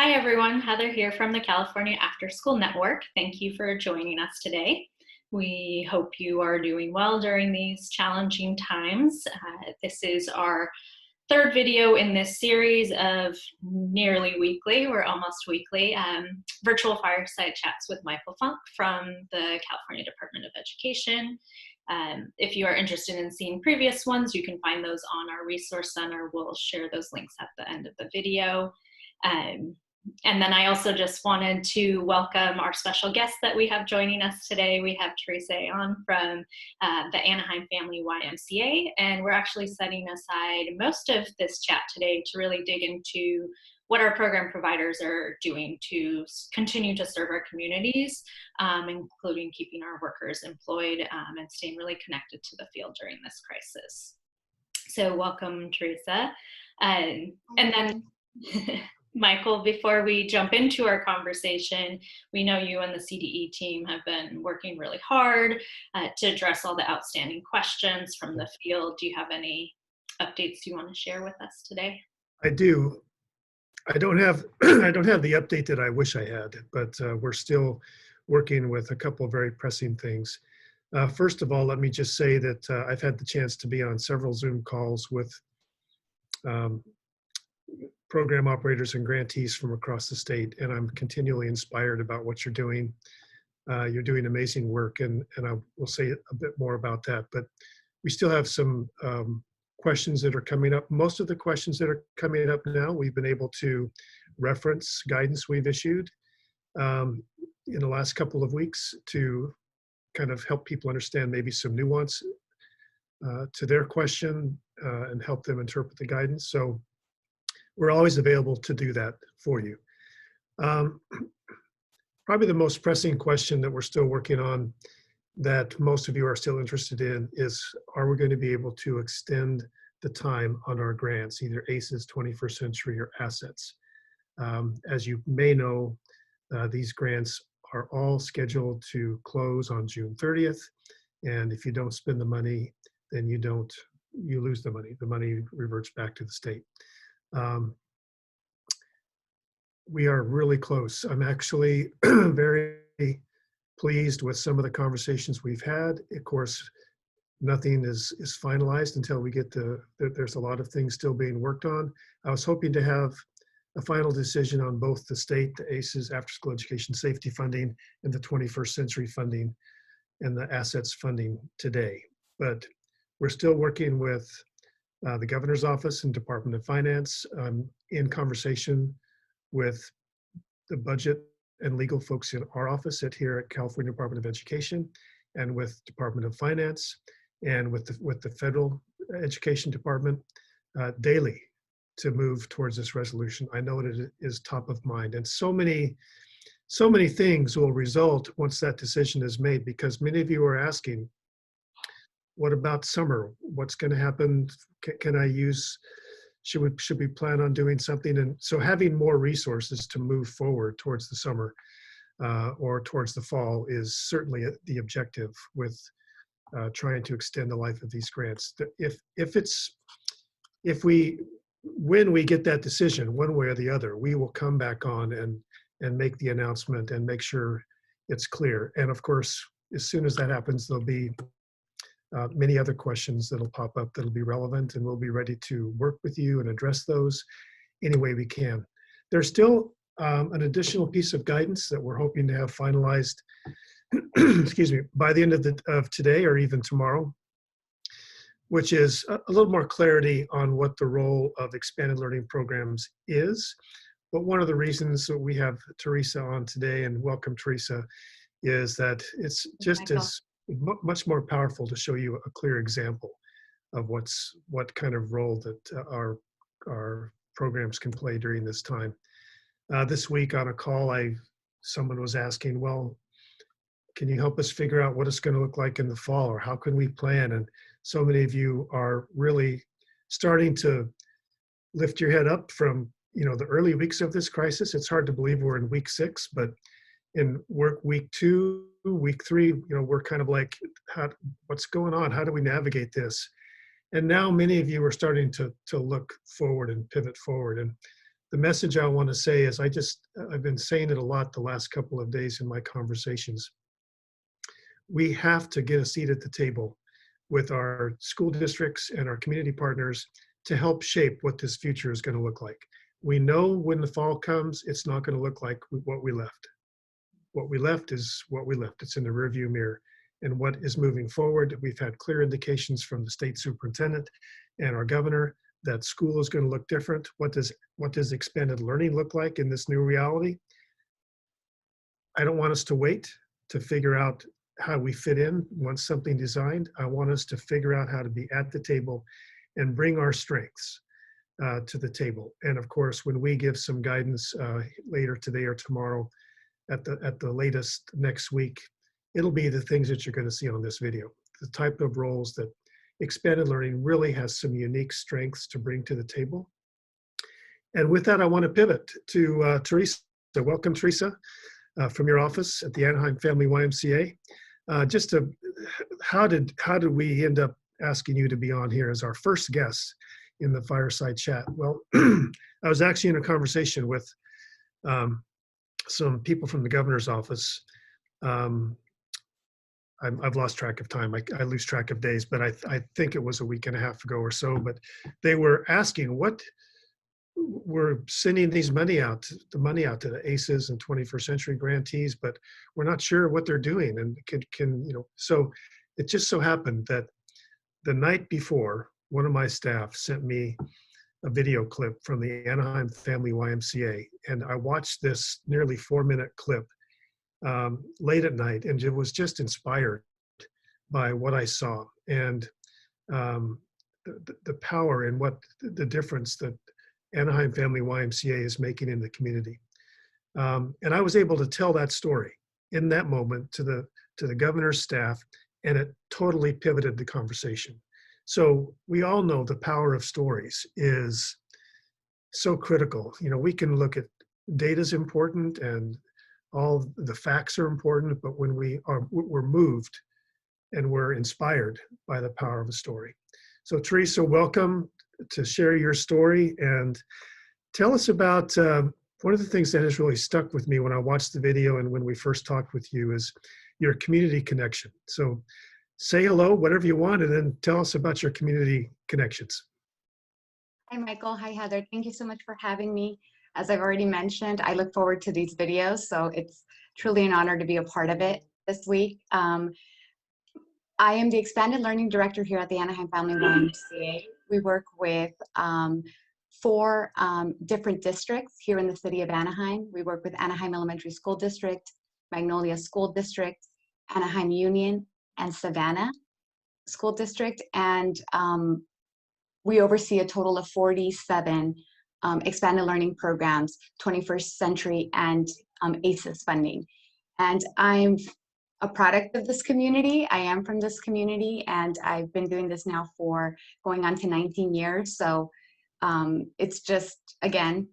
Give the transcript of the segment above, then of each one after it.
Hi everyone, Heather here from the California After School Network. Thank you for joining us today. We hope you are doing well during these challenging times. This is our third video in this series of nearly weekly, we're almost weekly, virtual fireside chats with Michael Funk from the California Department of Education. If you are interested in seeing previous ones, you can find those on our resource center. We'll share those links at the end of the video. And then I also just wanted to welcome our special guest that we have joining us today. We have Teresa Ayon from the Anaheim Family YMCA, and we're actually setting aside most of this chat today to really dig into what our program providers are doing to continue to serve our communities, including keeping our workers employed and staying really connected to the field during this crisis. So welcome, Teresa. And then Michael, before we jump into our conversation, we know you and the CDE team have been working really hard to address all the outstanding questions from the field. Do you have any updates you want to share with us today? I do. I don't have the update that I wish I had, but we're still working with a couple of very pressing things. First of all, let me just say that I've had the chance to be on several Zoom calls with program operators and grantees from across the state, and I'm continually inspired about what you're doing. You're doing amazing work, and I will say a bit more about that, but we still have some questions that are coming up. Most of the questions that are coming up now, we've been able to reference guidance we've issued in the last couple of weeks to kind of help people understand maybe some nuance to their question and help them interpret the guidance. So we're always available to do that for you. Probably the most pressing question that we're still working on that most of you are still interested in is, are we going to be able to extend the time on our grants, either ACES, 21st Century, or assets? As you may know, these grants are all scheduled to close on June 30th. And if you don't spend the money, then you lose the money. The money reverts back to the state. We are really close. I'm actually very pleased with some of the conversations we've had. Of course, nothing is finalized until we get there's a lot of things still being worked on. I was hoping to have a final decision on both the state, the ACES, after school education safety funding, and the 21st Century funding and the assets funding today. But we're still working with the governor's office and Department of Finance. I'm in conversation with the budget and legal folks in our office here at California Department of Education, and with Department of Finance, and with the Federal Education Department daily to move towards this resolution. I know it is top of mind, and so many things will result once that decision is made, because many of you are asking, what about summer? What's going to happen? Can I use, should we plan on doing something? And so having more resources to move forward towards the summer or towards the fall is certainly the objective with trying to extend the life of these grants. When we get that decision, one way or the other, we will come back on and make the announcement and make sure it's clear. And of course, as soon as that happens, there'll be many other questions that'll pop up that'll be relevant, and we'll be ready to work with you and address those any way we can. There's still an additional piece of guidance that we're hoping to have finalized excuse me, by the end of today or even tomorrow, which is a little more clarity on what the role of expanded learning programs is. But one of the reasons that we have Teresa on today, and welcome Teresa, is that it's just as much more powerful to show you a clear example of what kind of role that our programs can play during this time. This week on a call, someone was asking, well, can you help us figure out what it's going to look like in the fall, or how can we plan? And so many of you are really starting to lift your head up from the early weeks of this crisis. It's hard to believe we're in week 6, but in week 2, week 3, we're kind of like, what's going on? How do we navigate this? And now many of you are starting to look forward and pivot forward. And the message I want to say is I've been saying it a lot the last couple of days in my conversations. We have to get a seat at the table with our school districts and our community partners to help shape what this future is going to look like. We know when the fall comes, it's not going to look like what we left. What we left is what we left. It's in the rearview mirror. And what is moving forward, we've had clear indications from the state superintendent and our governor that school is going to look different. What does expanded learning look like in this new reality? I don't want us to wait to figure out how we fit in once something designed. I want us to figure out how to be at the table and bring our strengths to the table. And of course, when we give some guidance later today or tomorrow, at the latest next week, it'll be the things that you're going to see on this video. The type of roles that expanded learning really has some unique strengths to bring to the table. And with that, I want to pivot to Teresa. Welcome, Teresa, from your office at the Anaheim Family YMCA. How did we end up asking you to be on here as our first guest in the Fireside chat? Well, I was actually in a conversation with some people from the governor's office. I've lost track of time. I lose track of days, but I think it was a week and a half ago or so. But they were asking, what we're sending the money out to the ACEs and 21st Century grantees, but we're not sure what they're doing. And so it just so happened that the night before, one of my staff sent me a video clip from the Anaheim Family YMCA, and I watched this nearly 4-minute clip late at night, and it was just inspired by what I saw and the power and what the difference that Anaheim Family YMCA is making in the community. And I was able to tell that story in that moment to the governor's staff, and it totally pivoted the conversation. So we all know the power of stories is so critical. We can look at data's important and all the facts are important, but when we're moved and we're inspired by the power of a story. So Teresa, welcome to share your story and tell us about one of the things that has really stuck with me when I watched the video and when we first talked with you is your community connection. So say hello, whatever you want, and then tell us about your community connections. Hi, Michael. Hi, Heather. Thank you so much for having me. As I've already mentioned, I look forward to these videos, so it's truly an honor to be a part of it this week. I am the Expanded Learning Director here at the Anaheim Family YMCA. We work with 4 different districts here in the city of Anaheim. We work with Anaheim Elementary School District, Magnolia School District, Anaheim Union, and Savannah School District. And we oversee a total of 47 expanded learning programs, 21st Century and ACES funding. And I'm a product of this community. I am from this community, and I've been doing this now for going on to 19 years. So it's just, again,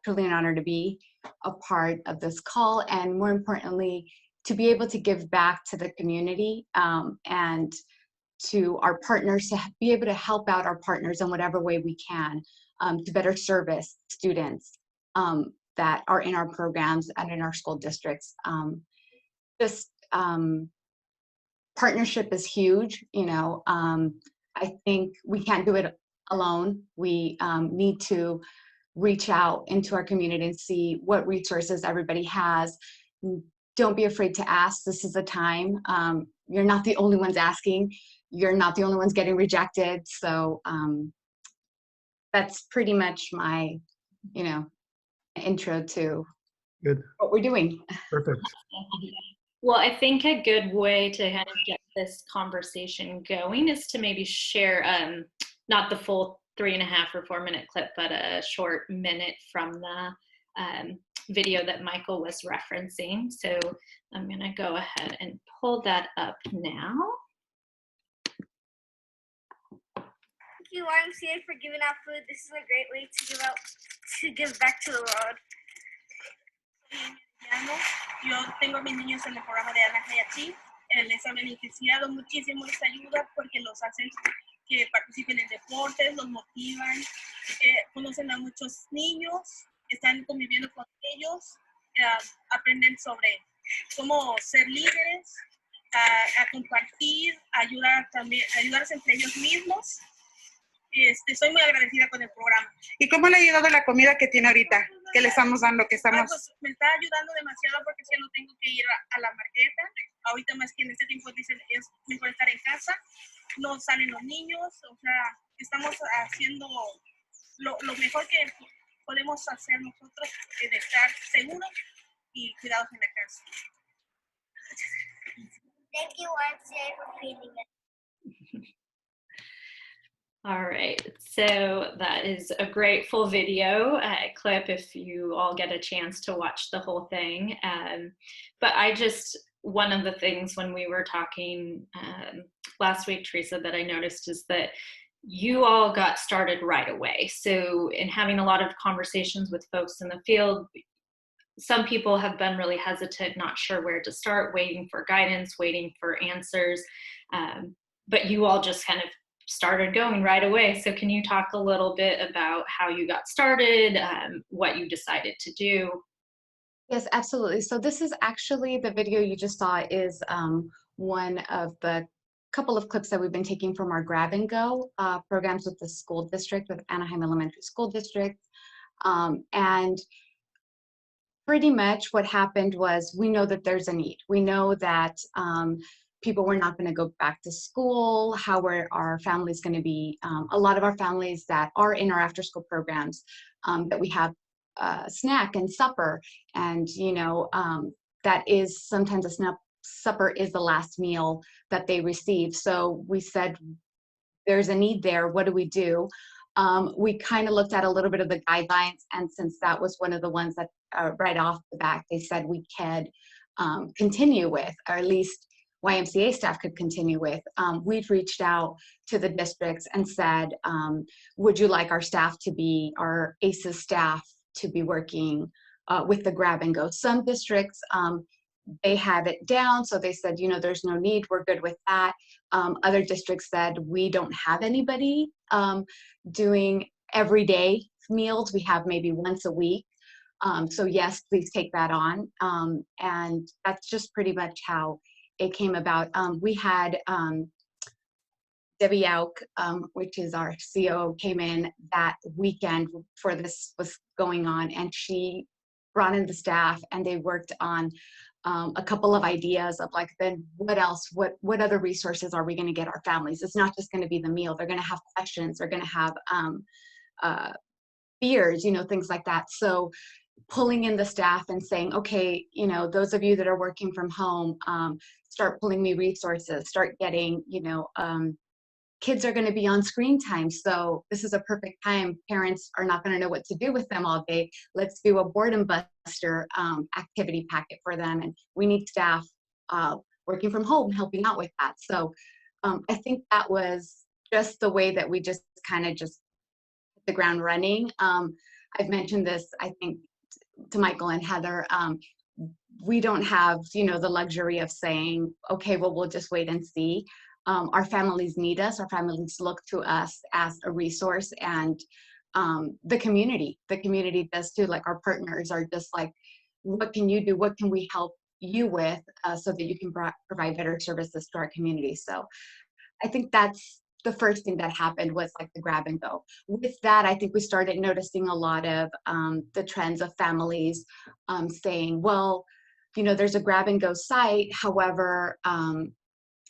truly an honor to be a part of this call, and more importantly, to be able to give back to the community and to our partners, to be able to help out our partners in whatever way we can to better service students that are in our programs and in our school districts. Partnership is huge. I think we can't do it alone. We need to reach out into our community and see what resources everybody has. Don't be afraid to ask. This is the time. You're not the only ones asking. You're not the only ones getting rejected. So that's pretty much my, intro to what we're doing. Perfect. Well, I think a good way to kind of get this conversation going is to maybe share, not the full 3.5 or 4-minute clip, but a short minute from the video that Michael was referencing. So I'm going to go ahead and pull that up now. Thank you, YMCA, for giving out food. This is a great way to give back to the world. Yo tengo a mis niños en el programa de Anaheim aquí. Les ha beneficiado muchísimo esta ayuda porque los hacen que participen en deportes, los motivan, conocen a muchos niños, están conviviendo con ellos, aprenden sobre cómo ser líderes, a compartir, ayudarse entre ellos mismos. Soy muy agradecida con el programa. ¿Y cómo le ha ayudado la comida que tiene ahorita? ¿Qué le estamos dando? Pues me está ayudando demasiado porque si no tengo que ir a la marqueta. Ahorita más que en este tiempo dicen es mejor estar en casa. No salen los niños. O sea, estamos haciendo lo mejor que podemos hacer nosotros, de estar seguros y cuidados en la casa. Thank you, YMCA, for feeding us. All right, so that is a great full video clip if you all get a chance to watch the whole thing. But one of the things when we were talking last week, Teresa, that I noticed is that you all got started right away. So in having a lot of conversations with folks in the field, some people have been really hesitant, not sure where to start, waiting for guidance, waiting for answers. But you all just kind of started going right away. So can you talk a little bit about how you got started, what you decided to do? Yes, absolutely. So this is actually, the video you just saw is one of the couple of clips that we've been taking from our grab and go programs with the school district, with Anaheim Elementary School District. And pretty much what happened was, we know that there's a need. We know that people were not going to go back to school. How are our families going to be? A lot of our families that are in our after school programs, that we have snack and supper, and that is sometimes supper is the last meal that they receive. So we said, there's a need there. What do we do? We kind of looked at a little bit of the guidelines, and since that was one of the ones that right off the bat they said we could continue with, or at least YMCA staff could continue with, we've reached out to the districts and said, would you like our staff to be, our ACES staff to be working with the grab and go? Some districts, they had it down, so they said, there's no need, we're good with that. Other districts said, we don't have anybody doing everyday meals. We have maybe once a week. So yes, please take that on. And that's just pretty much how it came about. We had Debbie Auk, which is our COO, came in that weekend before this was going on, and she brought in the staff, and they worked on a couple of ideas of like, then what else, what other resources are we going to get our families? It's not just going to be the meal. They're going to have questions. They're going to have fears, things like that. So pulling in the staff and saying, okay, those of you that are working from home, start pulling me resources, start getting, kids are going to be on screen time. So this is a perfect time. Parents are not going to know what to do with them all day. Let's do a boredom buster activity packet for them. And we need staff working from home, helping out with that. So I think that was just the way that we just kind of just hit the ground running. I've mentioned this, I think, to Michael and Heather. We don't have, the luxury of saying, okay, well, we'll just wait and see. Our families need us. Our families look to us as a resource, and the community does too. Like, our partners are just like, what can you do? What can we help you with so that you can provide better services to our community? So I think that's the first thing that happened, was like the grab and go. With that, I think we started noticing a lot of the trends of families saying, well, there's a grab and go site. However,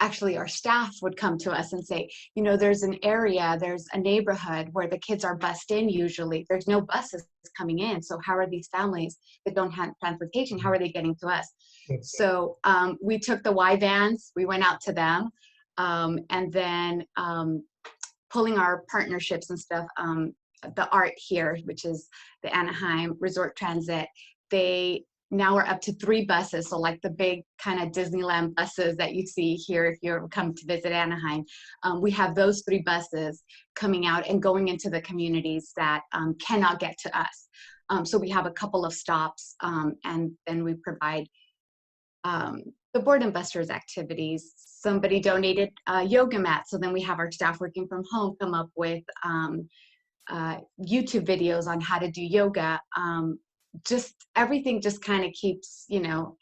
actually our staff would come to us and say, there's an area, there's a neighborhood where the kids are bused in usually. There's no buses coming in. So how are these families that don't have transportation, how are they getting to us? So we took the Y vans, we went out to them, and then pulling our partnerships and stuff, the ART here, which is the Anaheim Resort Transit, they now are up to 3 buses. So like the big kind of Disneyland buses that you see here if you ever come to visit Anaheim, we have those 3 buses coming out and going into the communities that cannot get to us. So we have a couple of stops, and then we provide the Boredom Busters activities. Somebody donated a yoga mat, so then we have our staff working from home come up with YouTube videos on how to do yoga. Just everything just kind of keeps, you know,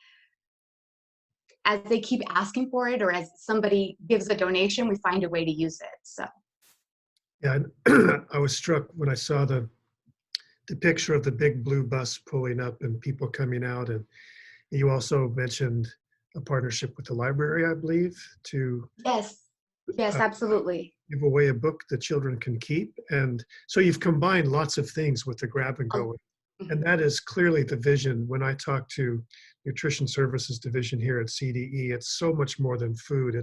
as they keep asking for it or as somebody gives a donation, we find a way to use it. So Yeah, I was struck when I saw the picture of the big blue bus pulling up and people coming out. And you also mentioned a partnership with the library, I believe, to yes, uh, absolutely. give away a book that children can keep. And so you've combined lots of things with the grab and go. And that is clearly the vision. When I talk to Nutrition Services Division here at CDE, it's so much more than food.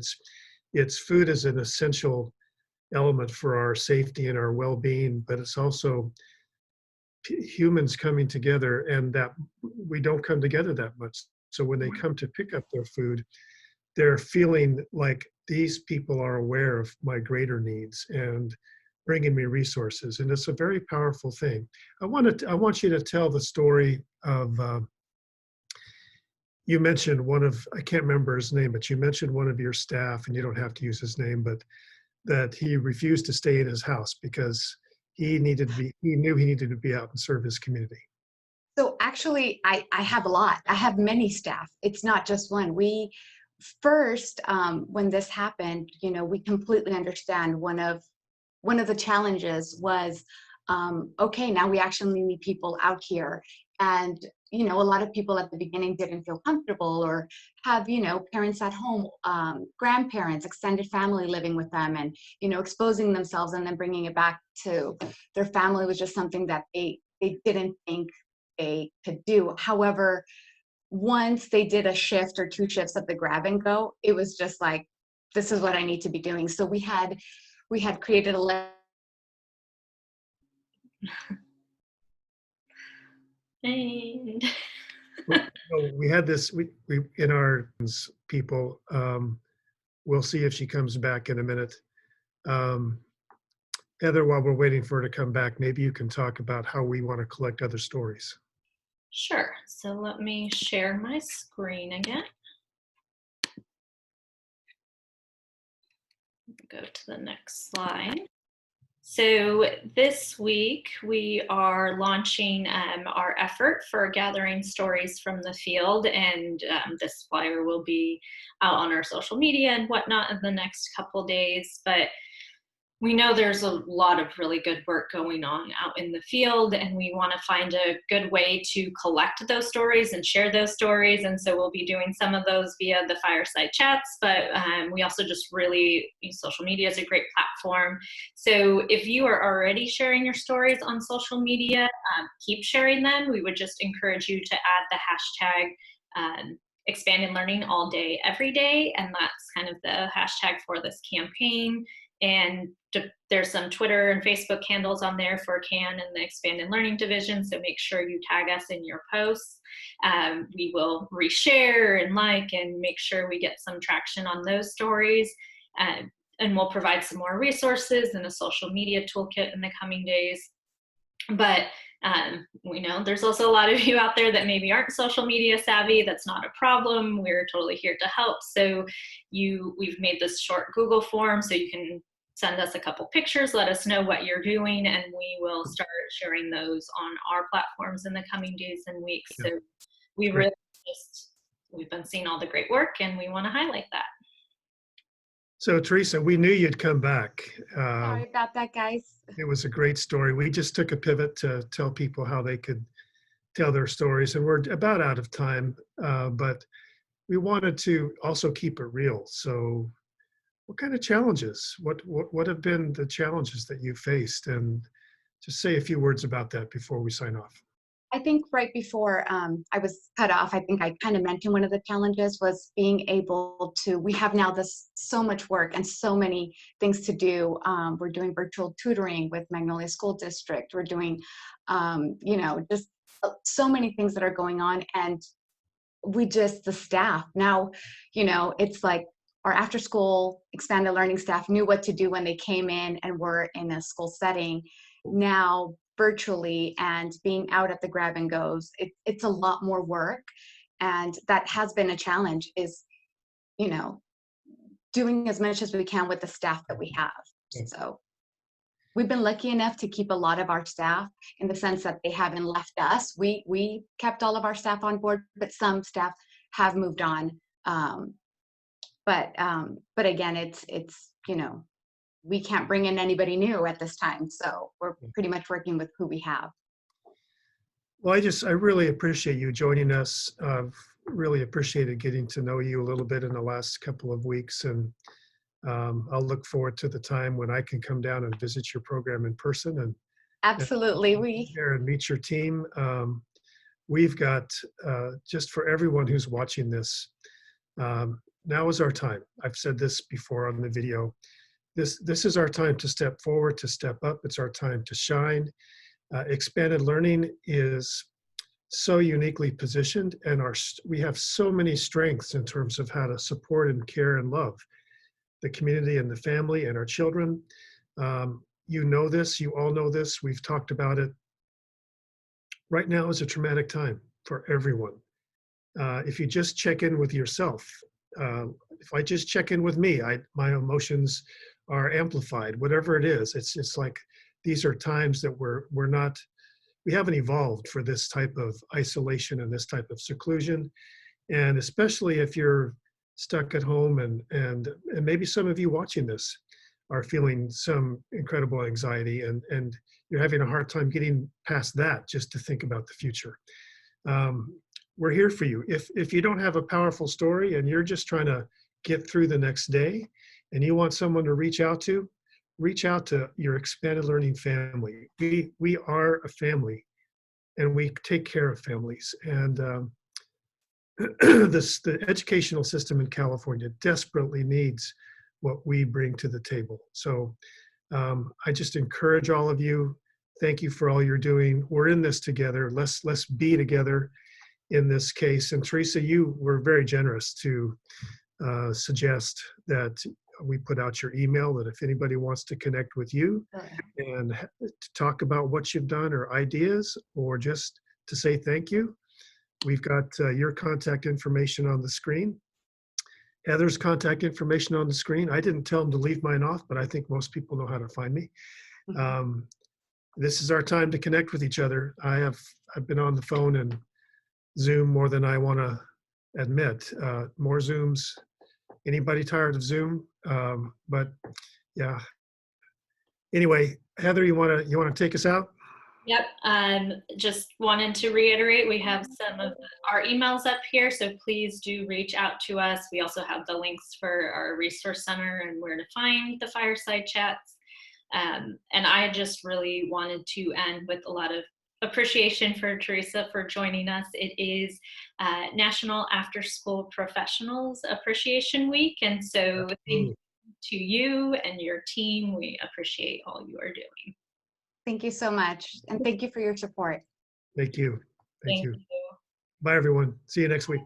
It's food as an essential element for our safety and our well-being, but it's also humans coming together, and that we don't come together that much. So when they come to pick up their food, they're feeling like these people are aware of my greater needs and bringing me resources. And it's a very powerful thing. I want you to tell the story of, you mentioned one of, I can't remember his name, but you mentioned one of your staff, and you don't have to use his name, but that he refused to stay in his house because he knew he needed to be out and serve his community. So actually, I have a lot. I have many staff. It's not just one. We first, when this happened, you know, we completely understand one of the challenges was, okay, now we actually need people out here. And, you know, a lot of people at the beginning didn't feel comfortable or have, you know, parents at home, grandparents, extended family living with them and, you know, exposing themselves and then bringing it back to their family was just something that they didn't think they could do. However, once they did a shift or 2 shifts of the grab and go, it was just like, this is what I need to be doing. So we had created a And We had this, we in our people, we'll see if she comes back in a minute. Heather, while we're waiting for her to come back, maybe you can talk about how we want to collect other stories. sure. So let me share my screen again. Go to the next slide. So this week we are launching our effort for gathering stories from the field, and this flyer will be out on our social media and whatnot in the next couple days. But we know there's a lot of really good work going on out in the field, and we want to find a good way to collect those stories and share those stories. And so we'll be doing some of those via the Fireside chats, but we also just really, social media is a great platform. So if you are already sharing your stories on social media, keep sharing them. We would just encourage you to add the hashtag expanded learning all day, every day. And that's kind of the hashtag for this campaign. And there's some Twitter and Facebook handles on there for CAN and the Expanded Learning Division, so make sure you tag us in your posts. We will reshare and like and make sure we get some traction on those stories. And we'll provide some more resources and a social media toolkit in the coming days. But we know there's also a lot of you out there that maybe aren't social media savvy. That's not a problem. We're totally here to help. So we've made this short Google form so you can send us a couple pictures, let us know what you're doing, and we will start sharing those on our platforms in the coming days and weeks. So we really we've been seeing all the great work, and we want to highlight that. So Teresa, we knew you'd come back. Sorry about that, guys. It was a great story. We just took a pivot to tell people how they could tell their stories, and we're about out of time, but we wanted to also keep it real. So what kind of challenges, what have been the challenges that you faced? And just say a few words about that before we sign off. I think right before I was cut off, I think I kind of mentioned one of the challenges was being able to, we have now so much work and so many things to do. We're doing virtual tutoring with Magnolia School District. We're doing, you know, just so many things that are going on. And the staff now, you know, it's like our after school expanded learning staff knew what to do when they came in and were in a school setting. Now virtually and being out at the grab and goes, it's a lot more work. And that has been a challenge, is you know, doing as much as we can with the staff that we have. Yeah. So we've been lucky enough to keep a lot of our staff in the sense that they haven't left us. We kept all of our staff on board, but some staff have moved on. But again, it's you know, we can't bring in anybody new at this time. So we're pretty much working with who we have. Well, I really appreciate you joining us. Really appreciated getting to know you a little bit in the last couple of weeks. And I'll look forward to the time when I can come down and visit your program in person and Absolutely. meet your team. We've got, just for everyone who's watching this, now is our time. I've said this before on the video. This is our time to step forward, to step up. It's our time to shine. Expanded learning is so uniquely positioned, and we have so many strengths in terms of how to support and care and love the community and the family and our children. You know this, you all know this, we've talked about it. Right now is a traumatic time for everyone. If you just check in with yourself, if I just check in with me, my emotions are amplified, whatever it is. It's like, these are times that we haven't evolved for this type of isolation and this type of seclusion. And especially if you're stuck at home and maybe some of you watching this are feeling some incredible anxiety and you're having a hard time getting past that just to think about the future. We're here for you. If you don't have a powerful story and you're just trying to get through the next day and you want someone to reach out to your expanded learning family. We are a family and we take care of families. And the educational system in California desperately needs what we bring to the table. So I just encourage all of you. Thank you for all you're doing. We're in this together. Let's be together in this case. And Teresa, you were very generous to suggest that we put out your email, that if anybody wants to connect with you and to talk about what you've done or ideas or just to say thank you, we've got your contact information on the screen. Heather's contact information on the screen. I didn't tell them to leave mine off, but I think most people know how to find me. This is our time to connect with each other. I've been on the phone and Zoom more than I want to admit. More Zooms. Anybody tired of Zoom? But yeah. Anyway, Heather, you want to take us out? Yep. Just wanted to reiterate, we have some of our emails up here, so please do reach out to us. We also have the links for our resource center and where to find the Fireside chats. And I just really wanted to end with a lot of appreciation for Teresa for joining us. It is National After School Professionals Appreciation Week, and so thank you to you and your team. We appreciate all you are doing. Thank you so much. And thank you for your support. Thank you. Thank you. You. Bye, everyone. See you next week.